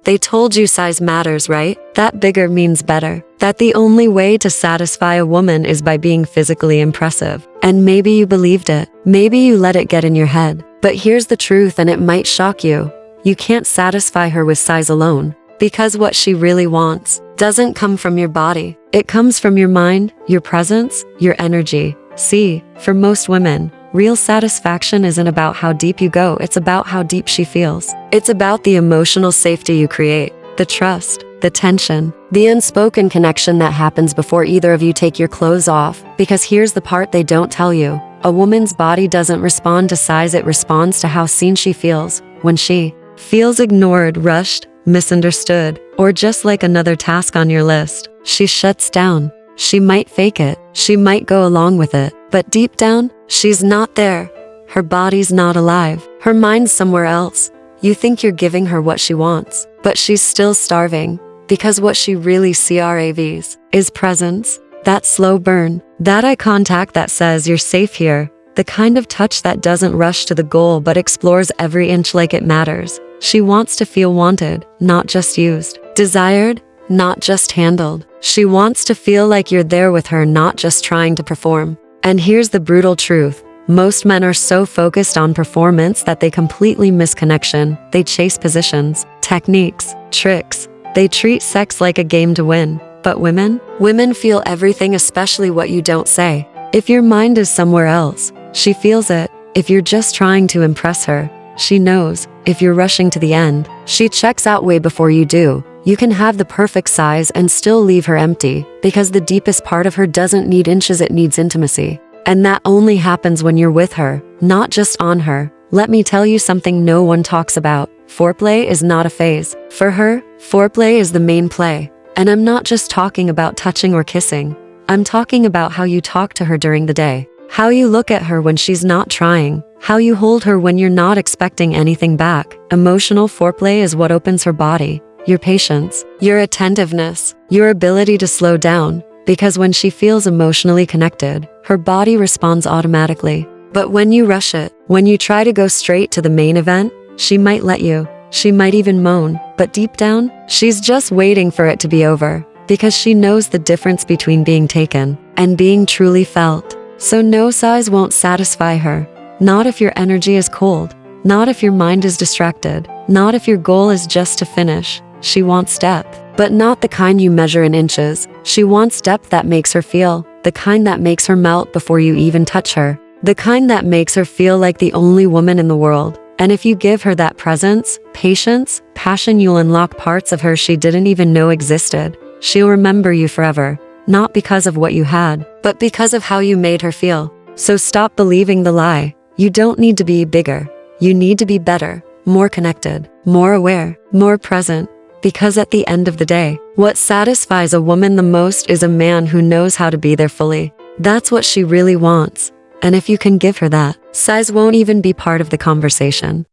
They told you size matters, right? That bigger means better. That the only way to satisfy a woman is by being physically impressive. And maybe you believed it. Maybe you let it get in your head. But here's the truth, and it might shock you. You can't satisfy her with size alone. Because what she really wants doesn't come from your body. It comes from your mind, your presence, your energy. See, for most women, real satisfaction isn't about how deep you go, it's about how deep she feels. It's about the emotional safety you create, the trust, the tension, the unspoken connection that happens before either of you take your clothes off. Because here's the part they don't tell you. A woman's body doesn't respond to size, it responds to how seen she feels. When she feels ignored, rushed, misunderstood, or just like another task on your list, she shuts down. She might fake it, she might go along with it, but deep down, she's not there. Her body's not alive. Her mind's somewhere else. You think you're giving her what she wants, but she's still starving. Because what she really craves is presence. That slow burn, that eye contact that says you're safe here, the kind of touch that doesn't rush to the goal but explores every inch like it matters. She wants to feel wanted, not just used. Desired, not just handled. She wants to feel like you're there with her, not just trying to perform. And here's the brutal truth. Most men are so focused on performance that they completely miss connection. They chase positions, techniques, tricks. They treat sex like a game to win. But women feel everything, especially what you don't say. If your mind is somewhere else, she feels it. If you're just trying to impress her, she knows. If you're rushing to the end, she checks out way before you do. You can have the perfect size and still leave her empty, because the deepest part of her doesn't need inches, it needs intimacy. And that only happens when you're with her, not just on her. Let me tell you something no one talks about. Foreplay is not a phase. For her, foreplay is the main play. And I'm not just talking about touching or kissing. I'm talking about how you talk to her during the day. How you look at her when she's not trying. How you hold her when you're not expecting anything back. Emotional foreplay is what opens her body. Your patience, your attentiveness, your ability to slow down. Because when she feels emotionally connected, her body responds automatically. But when you rush it, when you try to go straight to the main event, she might let you. She might even moan. But deep down, she's just waiting for it to be over. Because she knows the difference between being taken and being truly felt. So no size won't satisfy her. Not if your energy is cold. Not if your mind is distracted. Not if your goal is just to finish. She wants depth, but not the kind you measure in inches. She wants depth that makes her feel, the kind that makes her melt before you even touch her, the kind that makes her feel like the only woman in the world. And if you give her that presence, patience, passion, you'll unlock parts of her she didn't even know existed. She'll remember you forever, not because of what you had, but because of how you made her feel. So stop believing the lie. You don't need to be bigger. You need to be better, more connected, more aware, more present. Because at the end of the day, what satisfies a woman the most is a man who knows how to be there fully. That's what she really wants. And if you can give her that, size won't even be part of the conversation.